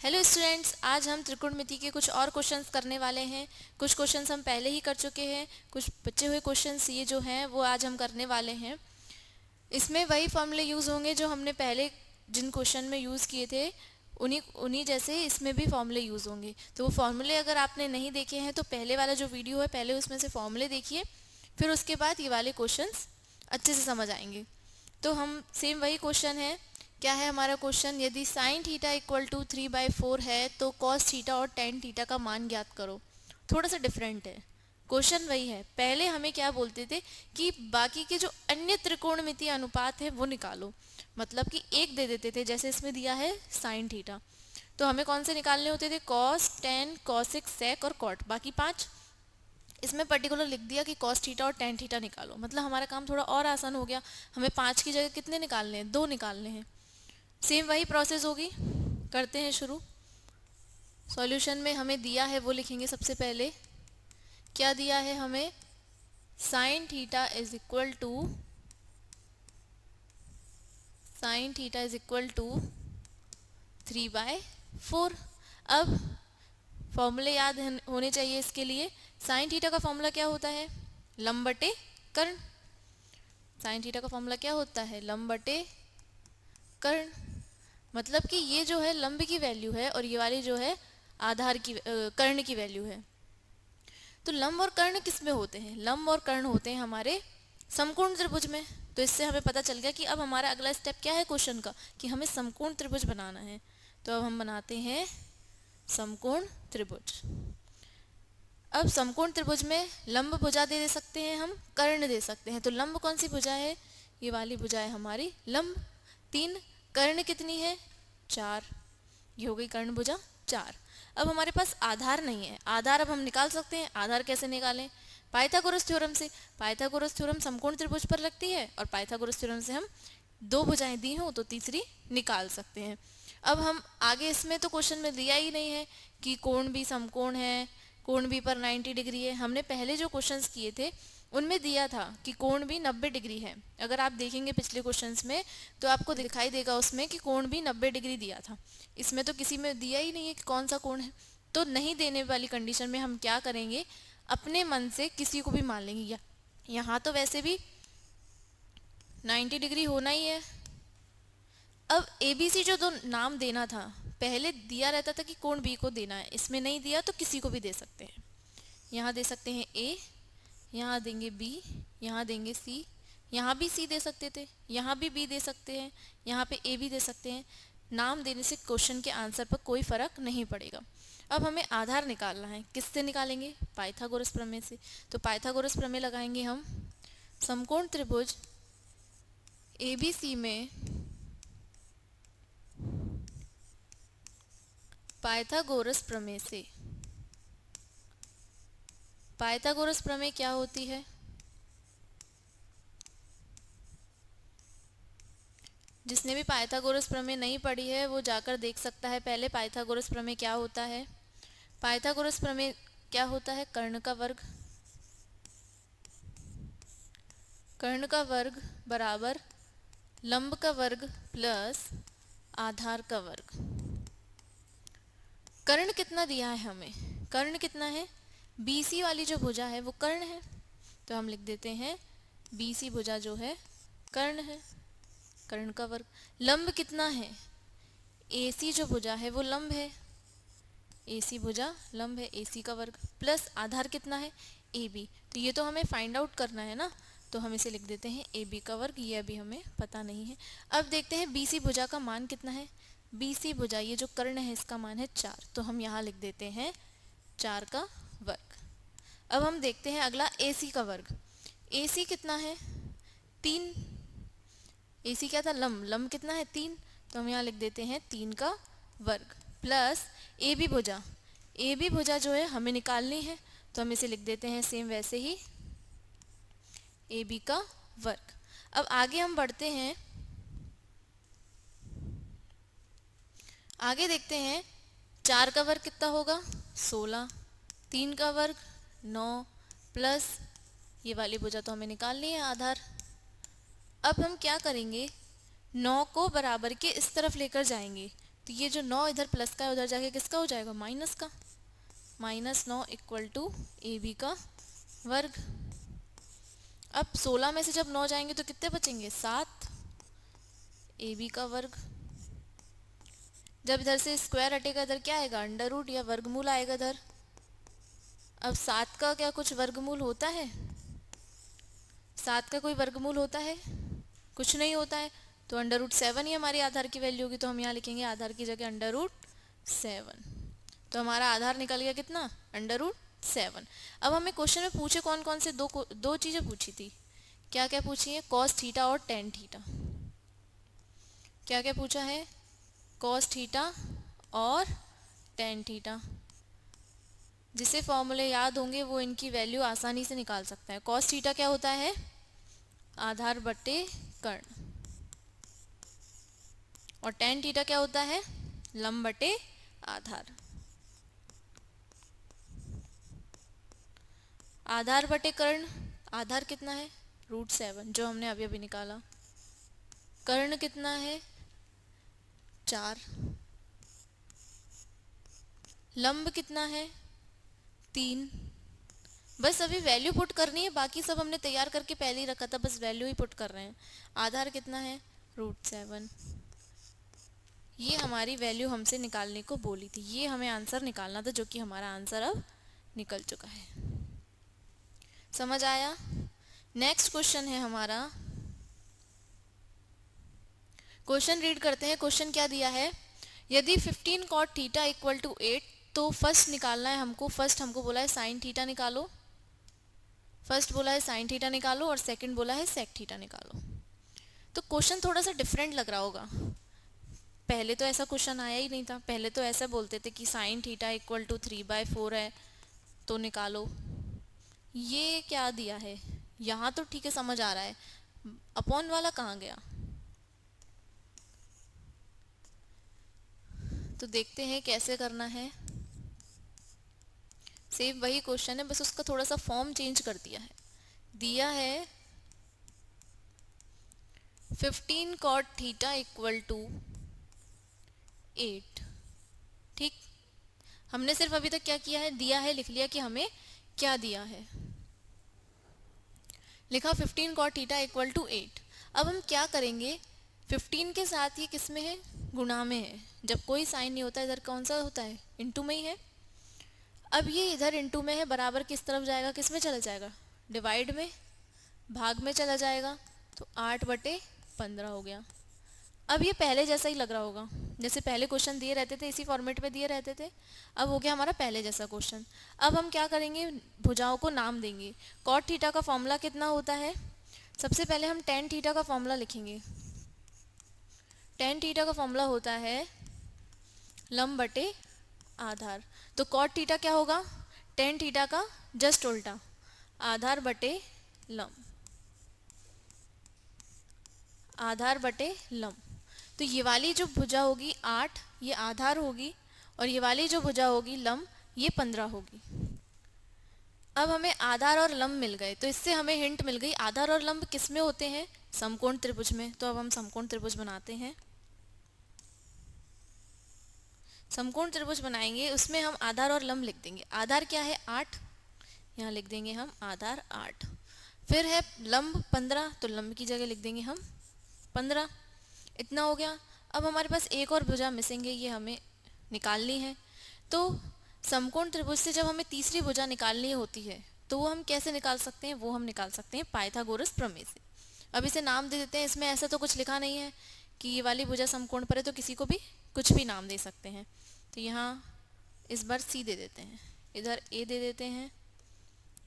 Hello students, आज हम त्रिकोणमिति के कुछ और क्वेश्चंस करने वाले हैं। कुछ क्वेश्चंस हम पहले ही कर चुके हैं, कुछ बचे हुए क्वेश्चंस ये जो हैं वो आज हम करने वाले हैं। इसमें वही फॉर्मूले यूज़ होंगे जो हमने पहले जिन क्वेश्चन में यूज़ किए थे, उन्हीं उन्हीं जैसे इसमें भी फॉर्मूले यूज़ होंगे। तो वो फॉर्मूले अगर आपने नहीं देखे हैं तो पहले वाला जो वीडियो है पहले उसमें से फॉर्मूले देखिए, फिर उसके बाद ये वाले क्वेश्चंस अच्छे से समझ आएंगे। तो हम सेम वही क्वेश्चन है, क्या है हमारा क्वेश्चन, यदि साइन थीटा इक्वल टू 3/4 है तो कॉस थीटा और टेन थीटा का मान ज्ञात करो। थोड़ा सा डिफरेंट है, क्वेश्चन वही है। पहले हमें क्या बोलते थे कि बाकी के जो अन्य त्रिकोणमितीय अनुपात है वो निकालो, मतलब कि एक दे देते थे, जैसे इसमें दिया है साइन थीटा, तो हमें कौन से निकालने होते थे, कॉस, टेन, कॉसिक, सेक और कॉट, बाकी पांच। इसमें पर्टिकुलर लिख दिया कि कॉस थीटा और टेन थीटा निकालो, मतलब हमारा काम थोड़ा और आसान हो गया। हमें पांच की जगह कितने निकालने हैं, दो निकालने हैं। सेम वही प्रोसेस होगी, करते हैं शुरू। सॉल्यूशन में हमें दिया है वो लिखेंगे सबसे पहले। क्या दिया है हमें, sine theta is equal to 3/4। अब फॉर्मूले याद होने चाहिए इसके लिए। साइन थीटा का फॉर्मूला क्या होता है, लंब बटे कर्ण। साइन थीटा का फॉर्मूला क्या होता है, लंब बटे कर्ण। मतलब कि ये जो है लंब की वैल्यू है और ये वाली जो है आधार की कर्ण की वैल्यू है। तो लंब और कर्ण किस में होते हैं, लंब और कर्ण होते हैं हमारे समकोण त्रिभुज में। तो इससे हमें पता चल गया कि अब हमारा अगला स्टेप क्या है क्वेश्चन का, कि हमें समकोण त्रिभुज बनाना है। तो अब हम बनाते हैं समकोण त्रिभुज। अब समकोण त्रिभुज में लंब भुजा दे सकते हैं, हम कर्ण दे सकते हैं। तो लंब कौन सी भुजा है, ये वाली भुजा है हमारी लंब 3। कर्ण कितनी है, 4। ये हो गई कर्ण भुजा 4। अब हमारे पास आधार नहीं है, आधार अब हम निकाल सकते हैं। आधार कैसे निकालें, पाइथागोरस थ्योरम से। पाइथागोरस थ्योरम समकोण त्रिभुज पर लगती है और पाइथागोरस थ्योरम से हम दो भुजाएं दी हो तो तीसरी निकाल सकते हैं। अब हम आगे, इसमें तो क्वेश्चन में दिया ही नहीं है कि कोण भी समकोण है, कोण भी पर 90 डिग्री है। हमने पहले जो क्वेश्चंस किए थे उनमें दिया था कि कोण भी 90 डिग्री है। अगर आप देखेंगे पिछले क्वेश्चंस में तो आपको दिखाई देगा उसमें कि कोण भी 90 डिग्री दिया था। इसमें तो किसी में दिया ही नहीं है कि कौन सा कोण है। तो नहीं देने वाली कंडीशन में हम क्या करेंगे, अपने मन से किसी को भी मान लेंगे। यहाँ तो वैसे भी 90 डिग्री होना ही है। अब ABC जो दो नाम देना था, पहले दिया रहता था कि कोण B को देना है, इसमें नहीं दिया तो किसी को भी दे सकते हैं। यहाँ दे सकते हैं A, यहाँ देंगे B, यहाँ देंगे C, यहाँ भी C दे सकते थे, यहाँ भी B दे सकते हैं, यहाँ पे A भी दे सकते हैं। नाम देने से क्वेश्चन के आंसर पर कोई फर्क नहीं पड़ेगा। अब हमें आधार निकालना है, किससे निकालेंगे, पाइथागोरस प्रमेय से। तो पाइथागोरस प्रमेय लगाएंगे हम। समकोण त्रिभुज ABC में पाइथागोरस प्रमेय से। पाइथागोरस प्रमेय क्या होती है, जिसने भी पाइथागोरस प्रमेय नहीं पढ़ी है वो जाकर देख सकता है पहले पाइथागोरस प्रमेय क्या होता है। पाइथागोरस प्रमेय क्या होता है, कर्ण का वर्ग। कर्ण का वर्ग बराबर लंब का वर्ग प्लस आधार का वर्ग। कर्ण कितना दिया है हमें, कर्ण कितना है, BC वाली जो भुजा है वो कर्ण है, तो हम लिख देते हैं BC भुजा जो है कर्ण है, कर्ण का वर्ग। लंब कितना है, AC जो भुजा है वो लंब है, AC भुजा लंब है, AC का वर्ग प्लस आधार कितना है, AB। तो ये तो हमें फाइंड आउट करना है ना, तो हम इसे लिख देते हैं AB का वर्ग, ये अभी हमें पता नहीं है। अब देखते हैं BC भुजा का मान कितना है। BC भुजा ये जो कर्ण है इसका मान है 4, तो हम यहाँ लिख देते हैं 4 का वर्ग। अब हम देखते हैं अगला AC का वर्ग। AC कितना है, 3। AC क्या था, लंब, लंब कितना है 3, तो हम यहाँ लिख देते हैं 3 का वर्ग प्लस AB भुजा। AB भुजा जो है हमें निकालनी है, तो हम इसे लिख देते हैं सेम वैसे ही AB का वर्ग। अब आगे हम बढ़ते हैं, आगे देखते हैं 4 का वर्ग कितना होगा, 16, 3 का वर्ग 9 प्लस ये वाली भुजा तो हमें निकालनी है आधार। अब हम क्या करेंगे, 9 को बराबर के इस तरफ लेकर जाएंगे, तो ये जो 9 इधर प्लस का है उधर जाके किसका हो जाएगा, माइनस का। -9 इक्वल टू ए बी का वर्ग। अब 16 में से जब 9 जाएंगे तो कितने बचेंगे, 7 ए बी का वर्ग। जब इधर से स्क्वायर हटेगा इधर क्या आएगा, अंडर रूट या वर्गमूल आएगा इधर। अब 7 का क्या कुछ वर्गमूल होता है, 7 का कोई वर्गमूल होता है, कुछ नहीं होता है। तो अंडर रूट 7 ही हमारी आधार की वैल्यू होगी, तो हम यहाँ लिखेंगे आधार की जगह अंडर रूट 7। तो हमारा आधार निकल गया कितना, अंडर रूट 7। अब हमें क्वेश्चन में पूछे कौन कौन से दो चीज़ें पूछी थी, क्या क्या पूछी है, कॉस थीटा और टेन थीटा। क्या क्या पूछा है, कॉस थीटा और टेन थीटा। जिसे फॉर्मूले याद होंगे वो इनकी वैल्यू आसानी से निकाल सकता है। कॉस थीटा क्या होता है, आधार बटे कर्ण, और टेन थीटा क्या होता है, लंब बटे आधार। आधार बटे कर्ण, आधार कितना है, √7 जो हमने अभी अभी निकाला। कर्ण कितना है, 4। लंब कितना है, 3। बस अभी वैल्यू पुट करनी है, बाकी सब हमने तैयार करके पहले ही रखा था, बस वैल्यू ही पुट कर रहे हैं। आधार कितना है, √7। ये हमारी वैल्यू हमसे निकालने को बोली थी, ये हमें आंसर निकालना था, जो कि हमारा आंसर अब निकल चुका है। समझ आया। नेक्स्ट क्वेश्चन है हमारा, क्वेश्चन रीड करते हैं। क्वेश्चन क्या दिया है, यदि 15 cot थीटा इक्वल टू 8, तो फर्स्ट निकालना है हमको। फर्स्ट हमको बोला है साइन थीटा निकालो, फर्स्ट बोला है साइन थीटा निकालो, और सेकंड बोला है सेक थीटा निकालो। तो क्वेश्चन थोड़ा सा डिफरेंट लग रहा होगा, पहले तो ऐसा क्वेश्चन आया ही नहीं था। पहले तो ऐसा बोलते थे कि साइन थीटा इक्वल टू 3/4 है तो निकालो। ये क्या दिया है, यहाँ तो ठीक है समझ आ रहा है, अपॉन वाला कहाँ गया। तो देखते हैं कैसे करना है। सेम वही क्वेश्चन है, बस उसका थोड़ा सा फॉर्म चेंज कर दिया है। दिया है 15 cot थीटा इक्वल टू 8। ठीक, हमने सिर्फ अभी तक क्या किया है, दिया है लिख लिया कि हमें क्या दिया है, लिखा 15 cot थीटा इक्वल टू 8। अब हम क्या करेंगे, 15 के साथ ये किस में है, गुणा में है। जब कोई साइन नहीं होता इधर कौन सा होता है, इनटू में ही है। अब ये इधर इनटू में है, बराबर किस तरफ जाएगा, किस में चला जाएगा, डिवाइड में, भाग में चला जाएगा। तो 8/15 हो गया। अब ये पहले जैसा ही लग रहा होगा, जैसे पहले क्वेश्चन दिए रहते थे इसी फॉर्मेट में दिए रहते थे। अब हो गया हमारा पहले जैसा क्वेश्चन। अब हम क्या करेंगे, भुजाओं को नाम देंगे। कॉट थीटा का फॉर्मूला कितना होता है, सबसे पहले हम टेन थीटा का फॉर्मूला लिखेंगे। टेन थीटा का फॉर्मूला होता है लंब बटे आधार। तो कॉट थीटा क्या होगा, टेन थीटा का जस्ट उल्टा, आधार बटे लंब, आधार बटे लंब। तो ये वाली जो भुजा होगी 8, ये आधार होगी, और ये वाली जो भुजा होगी लंब, ये 15 होगी। अब हमें आधार और लंब मिल गए, तो इससे हमें हिंट मिल गई आधार और लंब किस में होते हैं, समकोण त्रिभुज में। तो अब हम समकोण त्रिभुज बनाते हैं। समकोण त्रिभुज बनाएंगे, उसमें हम आधार और लंब लिख देंगे। आधार क्या है 8, यहाँ लिख देंगे हम आधार 8। फिर है लंब 15, तो लंब की जगह लिख देंगे हम 15। इतना हो गया। अब हमारे पास एक और भुजा मिसिंग है, ये हमें निकालनी है। तो समकोण त्रिभुज से जब हमें तीसरी भुजा निकालनी होती है तो वो हम कैसे निकाल सकते हैं, वो हम निकाल सकते हैं पाइथागोरस प्रमेय से। अब इसे नाम दे देते हैं। इसमें ऐसा तो कुछ लिखा नहीं है कि ये वाली भुजा समकोण पर है, तो किसी को भी कुछ भी नाम दे सकते हैं। तो यहाँ इस बार सी दे देते हैं, इधर ए दे देते हैं,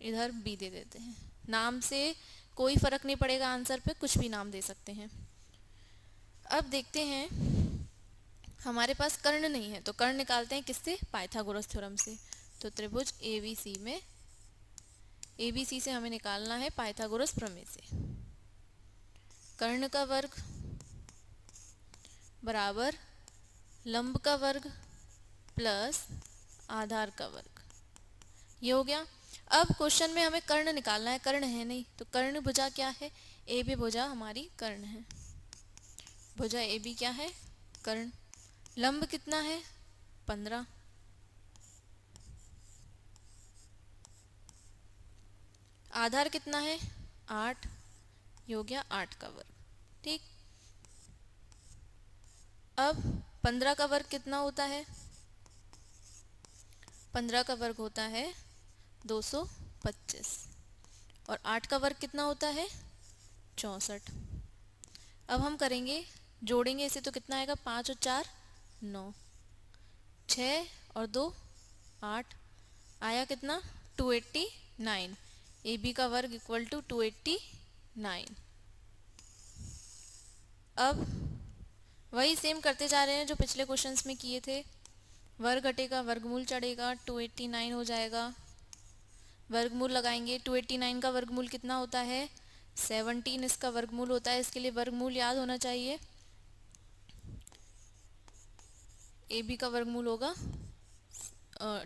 इधर बी दे देते हैं। नाम से कोई फर्क नहीं पड़ेगा, आंसर पे कुछ भी नाम दे सकते हैं। अब देखते हैं, हमारे पास कर्ण नहीं है, तो कर्ण निकालते हैं किससे, पाइथागोरस थ्योरम से। तो त्रिभुज एबीसी में, एबीसी से हमें निकालना है पाइथागोरस प्रमेय से। कर्ण का वर्ग बराबर लंब का वर्ग प्लस आधार का वर्ग, ये हो गया। अब क्वेश्चन में हमें कर्ण निकालना है, कर्ण है नहीं, तो कर्ण भुजा क्या है, ए बी भुजा हमारी कर्ण है। भुजा ए बी क्या है, कर्ण। लंब कितना है 15, आधार कितना है 8, ये हो गया 8 का वर्ग। ठीक, अब 15 का वर्ग कितना होता है, 15 का वर्ग होता है 225 और 8 का वर्ग कितना होता है 64। अब हम करेंगे, जोड़ेंगे इसे तो कितना आएगा, 5 और 4 9, 6 और 2 8, आया कितना 289। ए बी का वर्ग इक्वल टू 289। अब वही सेम करते जा रहे हैं जो पिछले क्वेश्चंस में किए थे। वर्ग घटेगा वर्गमूल चढ़ेगा, 289 हो जाएगा। वर्गमूल लगाएंगे, 289 का वर्गमूल कितना होता है 17, इसका वर्गमूल होता है, इसके लिए वर्गमूल याद होना चाहिए। ए बी का वर्गमूल होगा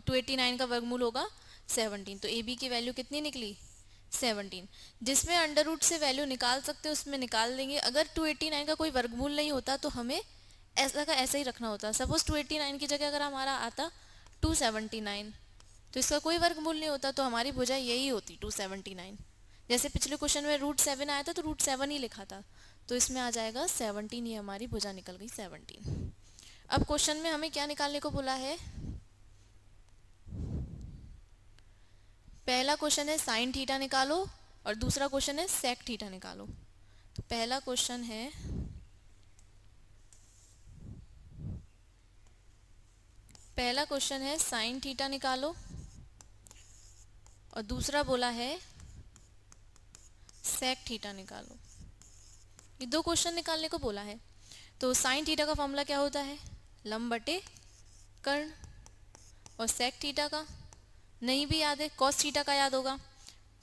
289 का वर्गमूल होगा 17, तो ए बी की वैल्यू कितनी निकली 17। जिसमें अंडर रूट से वैल्यू निकाल सकते हैं उसमें निकाल लेंगे। अगर 289 का कोई वर्गमूल नहीं होता तो हमें ऐसा का ऐसा ही रखना होता। सपोज 289 की जगह अगर हमारा आता 279, तो इसका कोई वर्गमूल नहीं होता, तो हमारी भुजा यही होती 279। जैसे पिछले क्वेश्चन में √7 आया था तो √7 ही लिखा था, तो इसमें आ जाएगा 17, ये हमारी भुजा निकल गई 17। अब क्वेश्चन में हमें क्या निकालने को बोला है, पहला क्वेश्चन है साइन थीटा निकालो और दूसरा क्वेश्चन है सेक थीटा निकालो। तो पहला क्वेश्चन है साइन थीटा निकालो और दूसरा बोला है सेक थीटा निकालो। ये दो क्वेश्चन निकालने को बोला है। तो साइन थीटा का फॉर्मूला क्या होता है, लंब बटे कर्ण, और सेक थीटा का नहीं भी याद है, कॉस थीटा का याद होगा।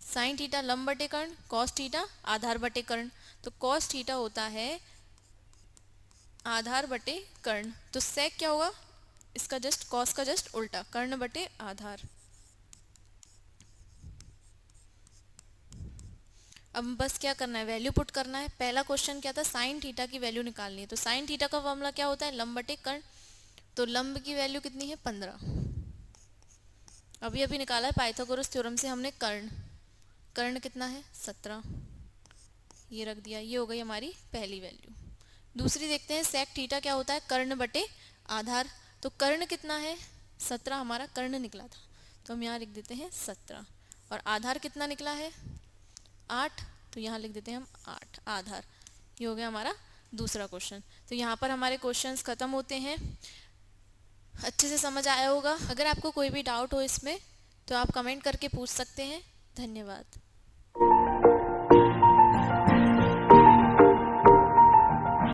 साइन थीटा लंब बटे कर्ण, कॉस थीटा आधार बटे कर्ण, तो कॉस थीटा होता है आधार बटे कर्ण। तो सेक क्या होगा, इसका जस्ट कॉस का जस्ट उल्टा, कर्ण बटे आधार। अब बस क्या करना है, वैल्यू पुट करना है। पहला क्वेश्चन क्या था, साइन थीटा की वैल्यू निकालनी है। तो साइन थीटा का फॉर्मूला क्या होता है, लंब बटे कर्ण। तो लंब की वैल्यू कितनी है 15, अभी अभी निकाला है पाइथागोरस थ्योरम से हमने कर्ण। कर्ण कितना है 17, ये रख दिया, ये हो गई हमारी पहली वैल्यू। दूसरी देखते हैं सेक थीटा क्या होता है, कर्ण बटे आधार। तो कर्ण कितना है 17, हमारा कर्ण निकला था, तो हम यहाँ लिख देते हैं 17। और आधार कितना निकला है 8, तो यहाँ लिख देते हैं हम 8 आधार। ये हो गया हमारा दूसरा क्वेश्चन। तो यहाँ पर हमारे क्वेश्चंस खत्म होते हैं। अच्छे से समझ आया होगा। अगर आपको कोई भी डाउट हो इसमें तो आप कमेंट करके पूछ सकते हैं। धन्यवाद।